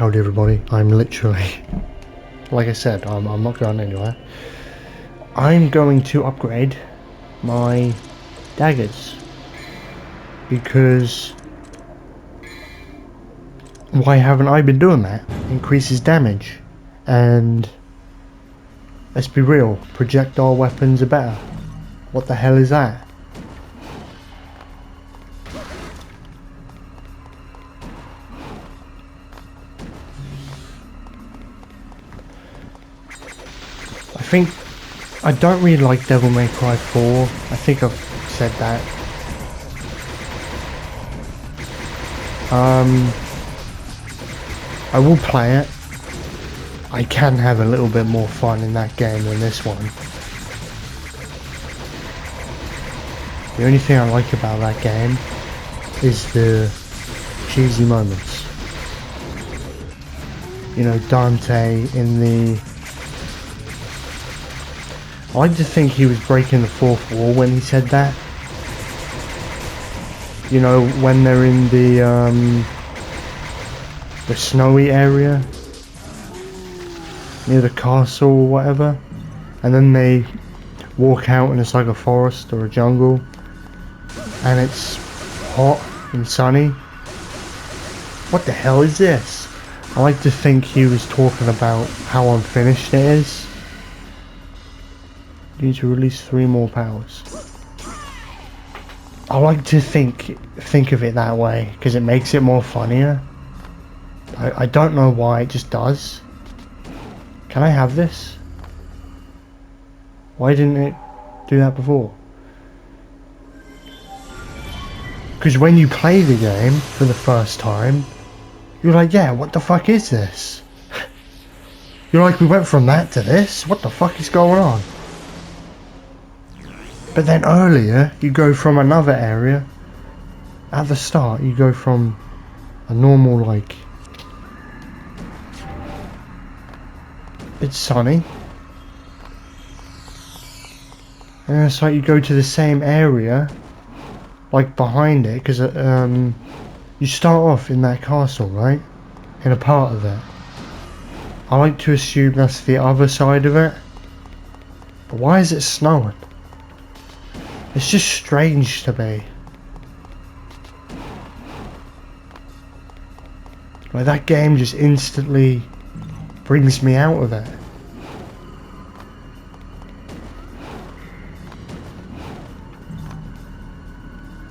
Howdy everybody, I'm literally, like I said, I'm not going anywhere. I'm going to upgrade my daggers, because why haven't I been doing that? Increases damage, and let's be real, projectile weapons are better. What the hell is that? I don't really like Devil May Cry 4. I think I've said that. I will play it. I can have a little bit more fun in that game than this one. The only thing I like about that game is the cheesy moments. You know, Dante in the... I like to think he was breaking the fourth wall when he said that. You know, when they're in the snowy area near the castle or whatever, and then they walk out and it's like a forest or a jungle, and it's hot and sunny. What the hell is this? I like to think he was talking about how unfinished it is. You need to release 3 more powers. I like to think of it that way, because it makes it more funnier. I don't know why, it just does. Can I have this? Why didn't it do that before? Because when you play the game for the first time, you're like, yeah, what the fuck is this? You're like, we went from that to this? What the fuck is going on? But then earlier, you go from another area. At the start, you go from a normal, like... It's sunny. And it's like you go to the same area, like behind it, because you start off in that castle, right? In a part of it. I like to assume that's the other side of it. But why is it snowing? It's just strange to me. Like, that game just instantly brings me out of it.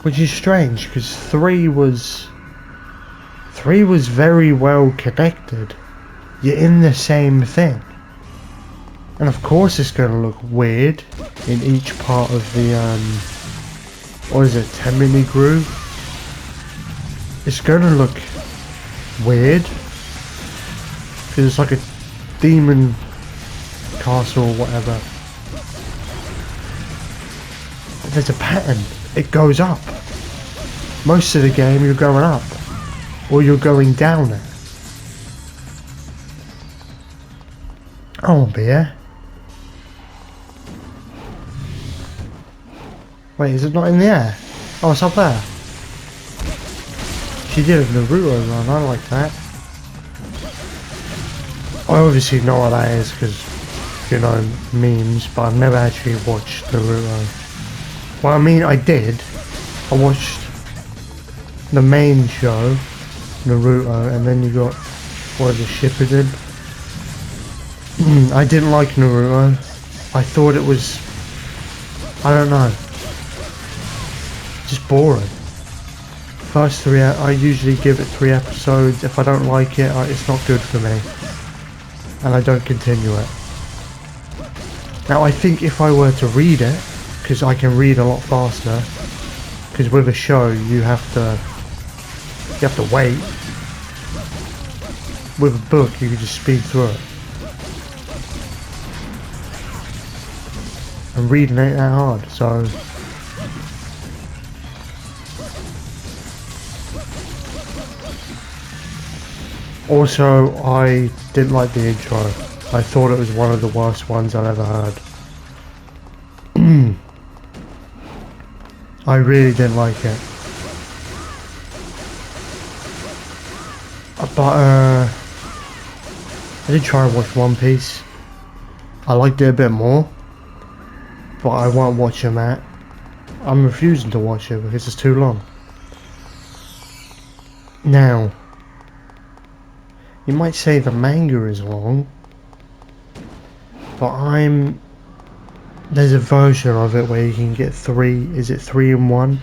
Which is strange, because 3 was very well connected. You're in the same thing. And of course it's going to look weird in each part of the, what is it, Temini Groove? It's going to look weird, because it's like a demon castle or whatever. But there's a pattern, it goes up. Most of the game you're going up, or you're going down it. I want beer. Wait, is it not in the air? Oh, it's up there. She did a Naruto run, I like that. I obviously know what that is because, you know, memes, but I've never actually watched Naruto. Well, I mean, I did. I watched the main show, Naruto, and then you got, what is it, Shippuden? I didn't like Naruto. I thought it was, I don't know, just boring. First 3, I usually give it 3 episodes. If I don't like it, it's not good for me, and I don't continue it. Now I think if I were to read it, because I can read a lot faster, because with a show you have to wait. With a book you can just speed through it. And reading ain't that hard, so... Also, I didn't like the intro. I thought it was one of the worst ones I've ever heard. I really didn't like it. But I did try and watch One Piece. I liked it a bit more, but I won't watch it, Matt. I'm refusing to watch it because it's too long. Now, you might say the manga is long, but there's a version of it where you can get 3 in 1?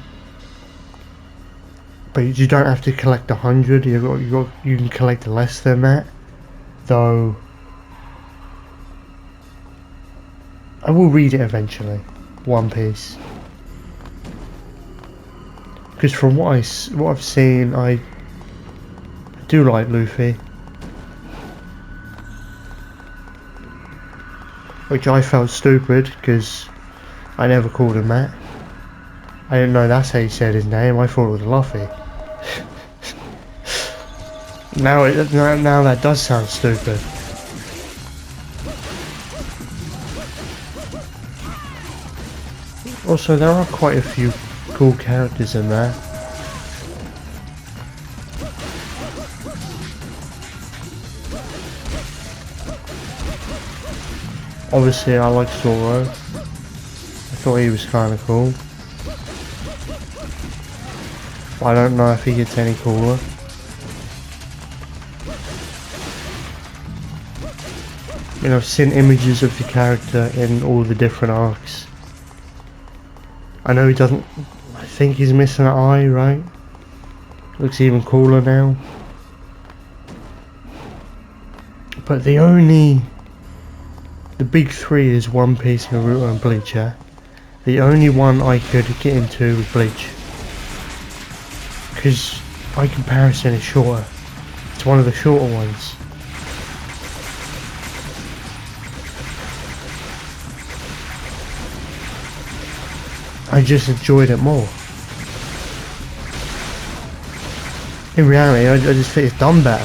But you don't have to collect 100, you can collect less than that. Though, I will read it eventually, One Piece. Because from what I've seen, I do like Luffy. Which I felt stupid, because I never called him that. I didn't know that's how he said his name, I thought it was Luffy. Now that does sound stupid. Also, there are quite a few cool characters in there. Obviously, I like Zoro. I thought he was kind of cool. But I don't know if he gets any cooler. You know, I've seen images of the character in all the different arcs. I know he doesn't... I think he's missing an eye, right? Looks even cooler now. But the big three is One Piece, Naruto and Bleach, yeah? The only one I could get into was Bleach. Because by comparison it's shorter. It's one of the shorter ones. I just enjoyed it more. In reality, I just think it's done better.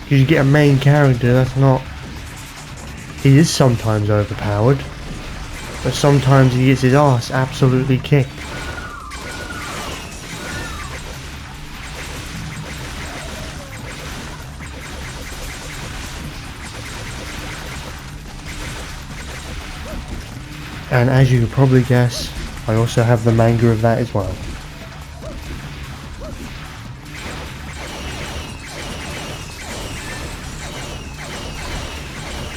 Because you get a main character that's not... He is sometimes overpowered, but sometimes he gets his ass absolutely kicked. And as you can probably guess, I also have the manga of that as well.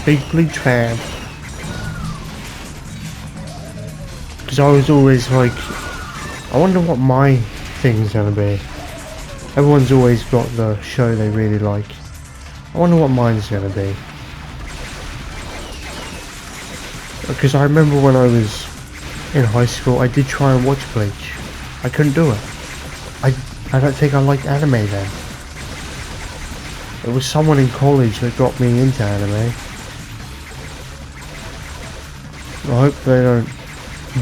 Big Bleach fan. Because I was always like, I wonder what my thing's gonna be. Everyone's always got the show they really like. I wonder what mine's gonna be. Because I remember when I was in high school, I did try and watch Bleach. I couldn't do it. I don't think I liked anime then. It was someone in college that got me into anime. I hope they don't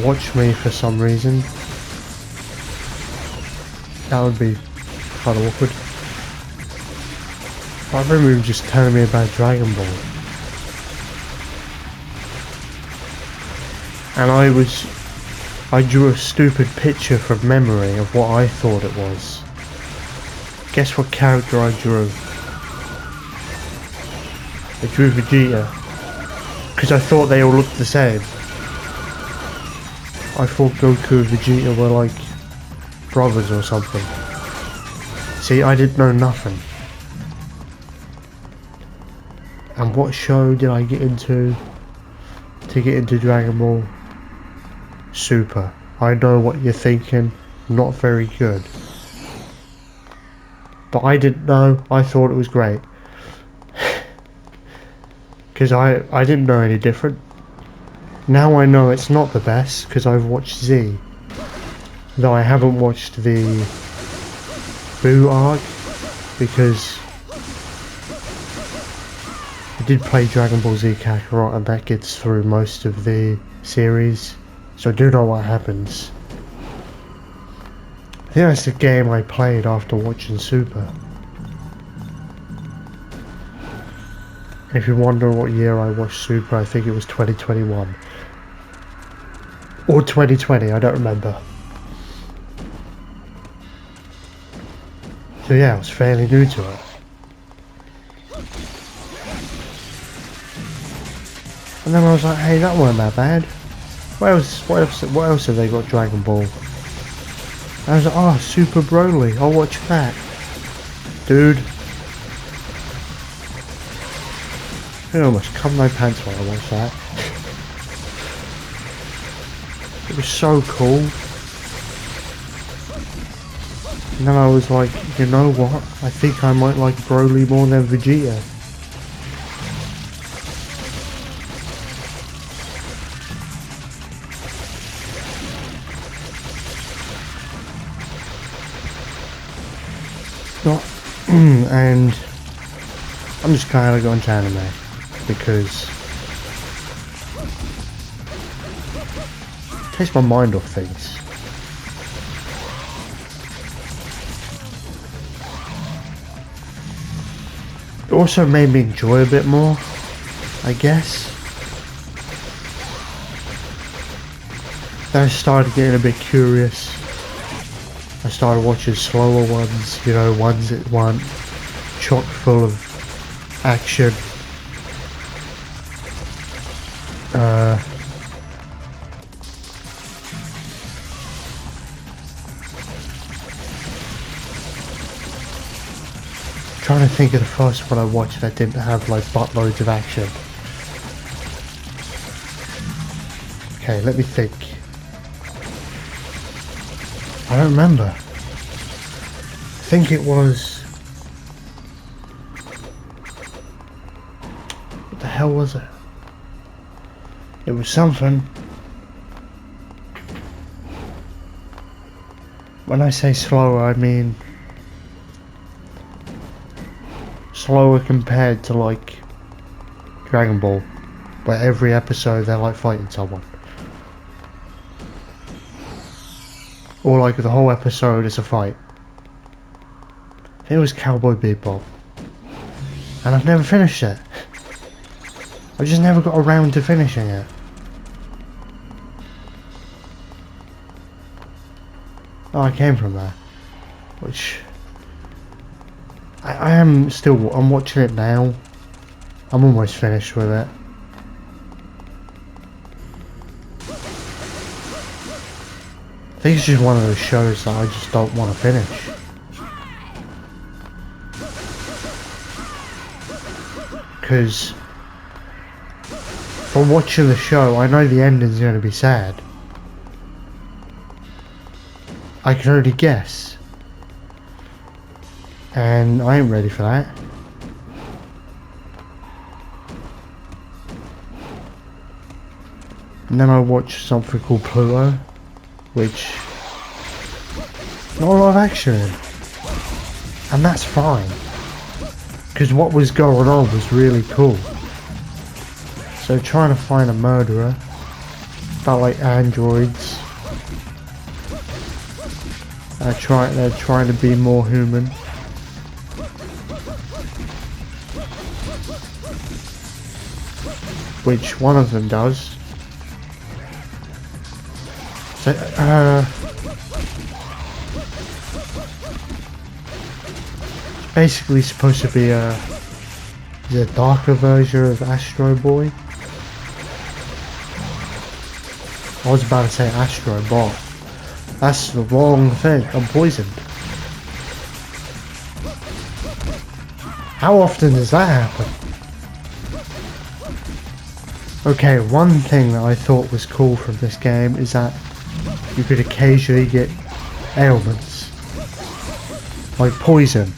watch me for some reason. That would be kind of awkward. I remember him just telling me about Dragon Ball. And I drew a stupid picture from memory of what I thought it was. Guess what character I drew? I drew Vegeta. Because I thought they all looked the same. I thought Goku and Vegeta were like brothers or something. See, I didn't know nothing. And what show did I get into to get into Dragon Ball? Super. I know what you're thinking, not very good. But I didn't know, I thought it was great. Because I didn't know any different. Now I know it's not the best, because I've watched Z. Though I haven't watched the Boo arc, because I did play Dragon Ball Z Kakarot and that gets through most of the series. So I do know what happens. I think that's the game I played after watching Super. If you wonder what year I watched Super, I think it was 2021. Or 2020, I don't remember. So yeah, I was fairly new to it. And then I was like, hey, that weren't that bad. What else have they got Dragon Ball? And I was like, oh, Super Broly, I'll watch that. Dude. I almost cum my pants while I watched that. It was so cool. And then I was like, you know what? I think I might like Broly more than Vegeta. And I'm just kind of going to anime because it takes my mind off things. It also made me enjoy a bit more, I guess. Then I started getting a bit curious. I started watching slower ones, you know, ones that weren't chock full of action. Trying to think of the first one I watched that didn't have like buttloads of action. Okay, let me think. I don't remember. I think it was... What the hell was it? It was something. When I say slower, I mean slower compared to like Dragon Ball, where every episode they're like fighting someone. Or like the whole episode is a fight. I think it was Cowboy Bebop. And I've never finished it. I just never got around to finishing it. Oh, I came from there. Which... I am still... I'm watching it now. I'm almost finished with it. I think it's just one of those shows that I just don't want to finish. Because from watching the show, I know the ending's going to be sad. I can already guess. And I ain't ready for that. And then I watched something called Pluto, which not a lot of action in. And that's fine, because what was going on was really cool. So trying to find a murderer, about like androids, they're trying to be more human. Which one of them does. So, it's basically supposed to be a darker version of Astro Boy. I was about to say Astro Bot. That's the wrong thing. I'm poisoned. How often does that happen? Okay, one thing that I thought was cool from this game is that you could occasionally get ailments, like poison.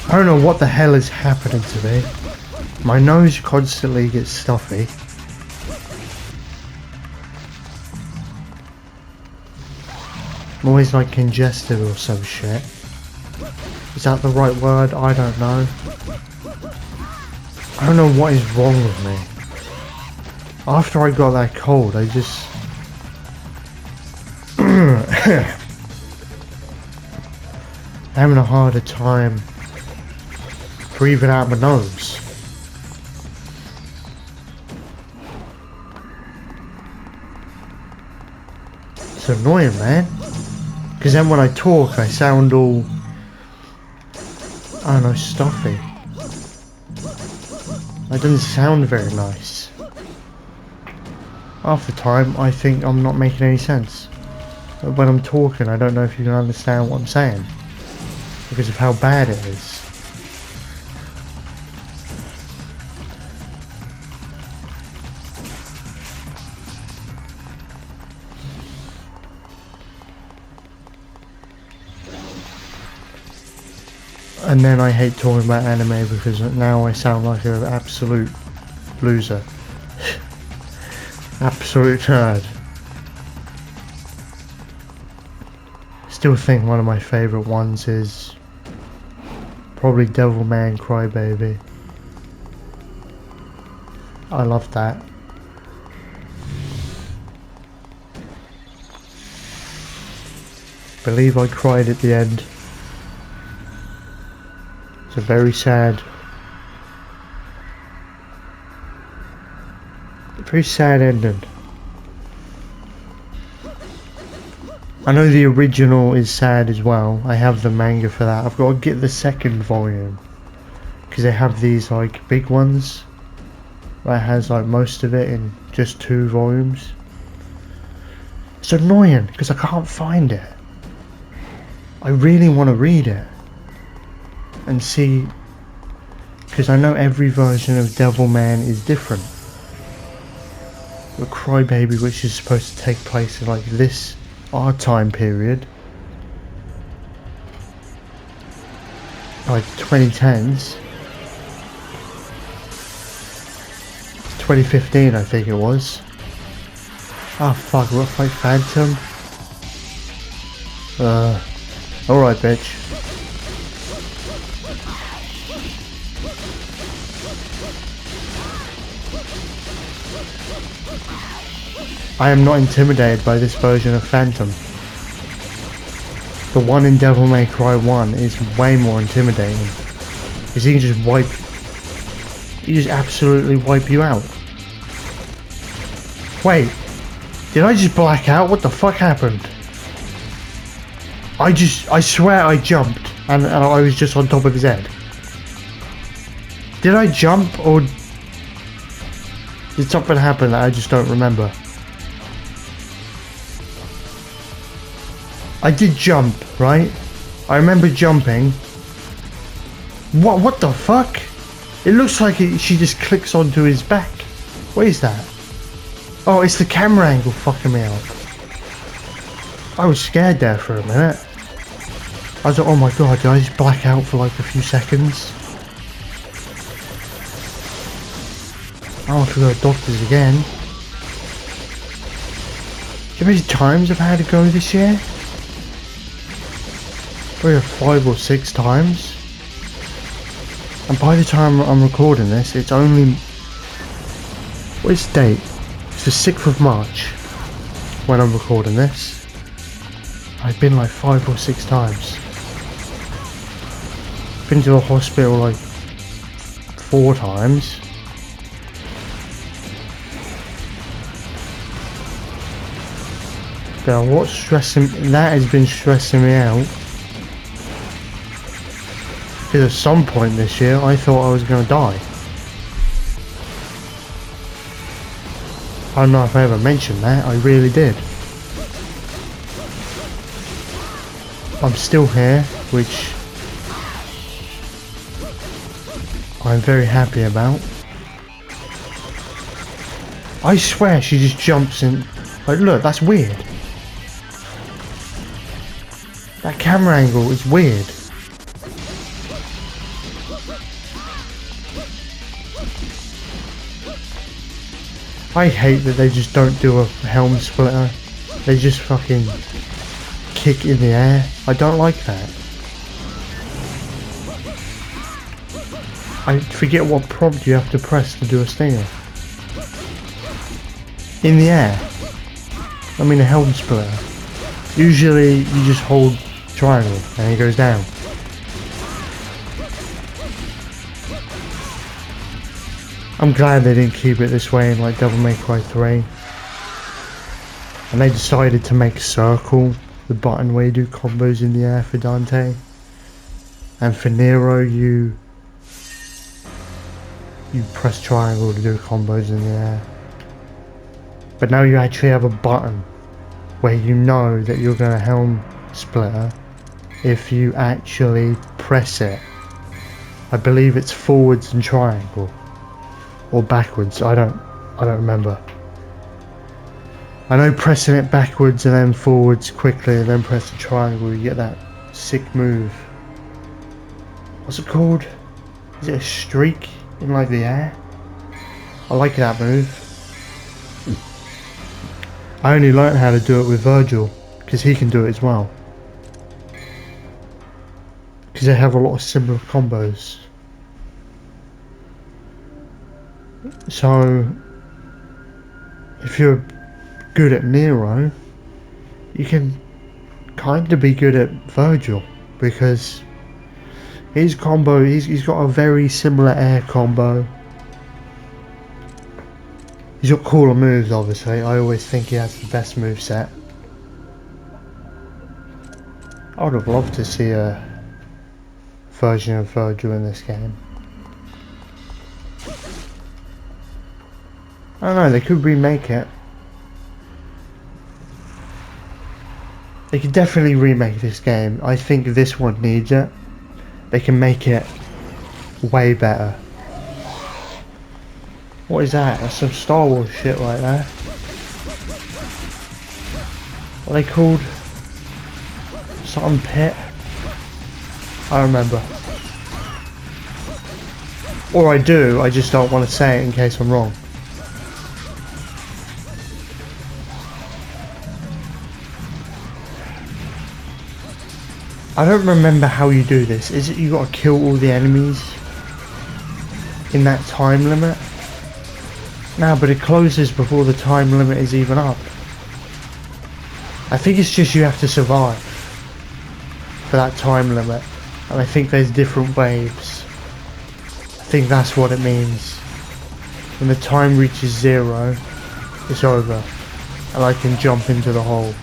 I don't know what the hell is happening to me. My nose constantly gets stuffy. I'm always like congested or some shit. Is that the right word? I don't know. I don't know what is wrong with me. After I got that cold, I just... having a harder time breathing out my nose. It's annoying, man. Because then when I talk, I sound all, I don't know, stuffy. It doesn't sound very nice. Half the time, I think I'm not making any sense. But when I'm talking, I don't know if you can understand what I'm saying. Because of how bad it is. And then I hate talking about anime because now I sound like an absolute loser. Absolute nerd. Still think one of my favourite ones is probably Devilman Crybaby. I love that. Believe I cried at the end. It's a very sad ending. I know the original is sad as well. I have the manga for that. I've got to get the second volume because they have these like big ones that has like most of it in just 2 volumes. It's annoying because I can't find it. I really want to read it and see, because I know every version of Devilman is different. The Crybaby, which is supposed to take place in like this our time period, like 2010s, 2015 I think it was. Oh fuck, what, fight Phantom? Alright bitch. I am not intimidated by this version of Phantom. The one in Devil May Cry 1 is way more intimidating. Because he can just absolutely wipe you out. Wait, did I just black out? What the fuck happened? I swear I jumped and I was just on top of his head. Did I jump or did something happen that I just don't remember? I did jump, right? I remember jumping. What the fuck? It looks like she just clicks onto his back. What is that? Oh, it's the camera angle fucking me up. I was scared there for a minute. I was like, oh my god, did I just black out for like a few seconds? I don't have to go to doctors again. Do you know how many times I've had to go this year? Probably 5 or 6 times. And by the time I'm recording this, it's only... what is the date? It's the 6th of March when I'm recording this. I've been like 5 or 6 times. Been to the hospital like 4 times. Now that has been stressing me out. Because at some point this year, I thought I was going to die. I don't know if I ever mentioned that, I really did. I'm still here, which I'm very happy about. I swear she just jumps in. Like, look, that's weird. That camera angle is weird. I hate that they just don't do a helm splitter. They just fucking kick in the air. I don't like that. I forget what prompt you have to press to do a stinger. In the air. I mean a helm splitter. Usually you just hold triangle and it goes down. I'm glad they didn't keep it this way in like Devil May Cry 3. And they decided to make circle the button where you do combos in the air for Dante. And for Nero, you press triangle to do combos in the air. But now you actually have a button where you know that you're going to Helm Splitter if you actually press it. I believe it's forwards and triangle, or backwards. I don't remember. I know pressing it backwards and then forwards quickly and then press the triangle, you get that sick move. What's it called? Is it a streak in like the air? I like that move. I only learned how to do it with Virgil because he can do it as well. Because they have a lot of similar combos. So if you're good at Nero, you can kind of be good at Virgil, because his combo, he's got a very similar air combo. He's got cooler moves, obviously. I always think he has the best moveset. I would have loved to see a version of Virgil in this game. I don't know, they could remake it. They could definitely remake this game. I think this one needs it. They can make it way better. What is that? That's some Star Wars shit right there. What are they called? Something pit? I don't remember. Or I do, I just don't want to say it in case I'm wrong. I don't remember how you do this. Is it you gotta kill all the enemies in that time limit? No, but it closes before the time limit is even up. I think it's just you have to survive for that time limit. And I think there's different waves. I think that's what it means. When the time reaches 0, it's over. And I can jump into the hole.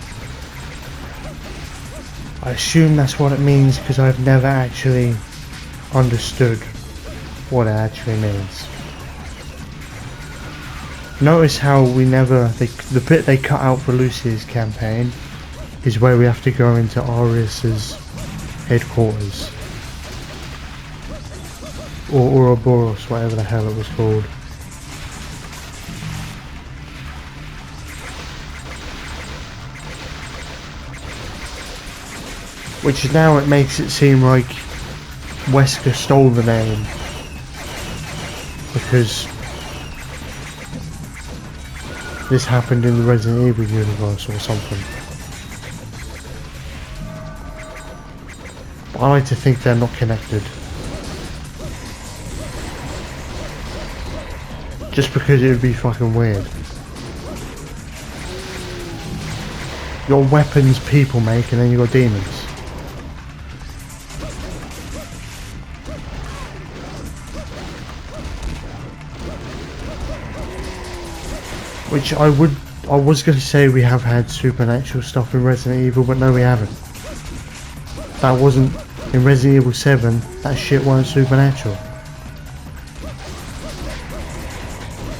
I assume that's what it means because I've never actually understood what it actually means. Notice how we never, the bit they cut out for Lucia's campaign is where we have to go into Arius's headquarters. Or Ouroboros, whatever the hell it was called. Which now it makes it seem like Wesker stole the name. Because this happened in the Resident Evil universe or something. But I like to think they're not connected. Just because it would be fucking weird. Your weapons people make and then you got demons. Which I was going to say we have had supernatural stuff in Resident Evil, but no we haven't. That wasn't, in Resident Evil 7, that shit weren't supernatural.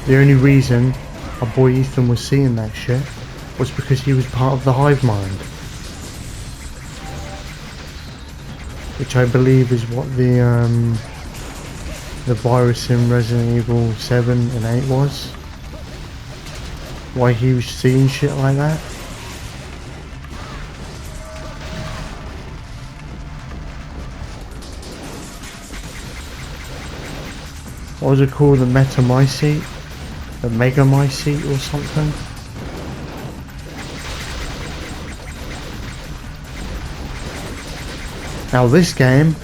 The only reason our boy Ethan was seeing that shit was because he was part of the hive mind. Which I believe is what the virus in Resident Evil 7 and 8 was. Why he was seeing shit like that. What was it called? The Metamycete? The Megamycete or something? Now this game,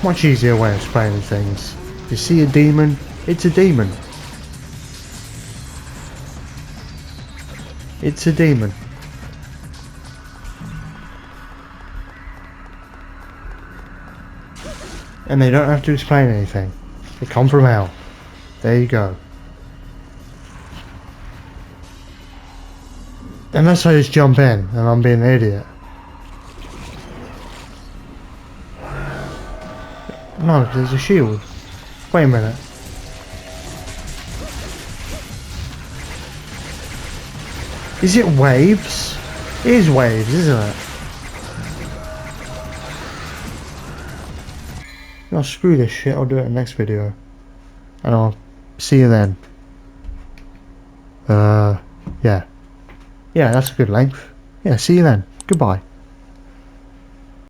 much easier way of explaining things. You see a demon, it's a demon. It's a demon. And they don't have to explain anything. They come from hell. There you go. Unless I just jump in and I'm being an idiot. No, there's a shield. Wait a minute. Is it waves? It is waves, isn't it? No, screw this shit. I'll do it in the next video. And I'll see you then. Yeah. Yeah, that's a good length. Yeah, see you then. Goodbye.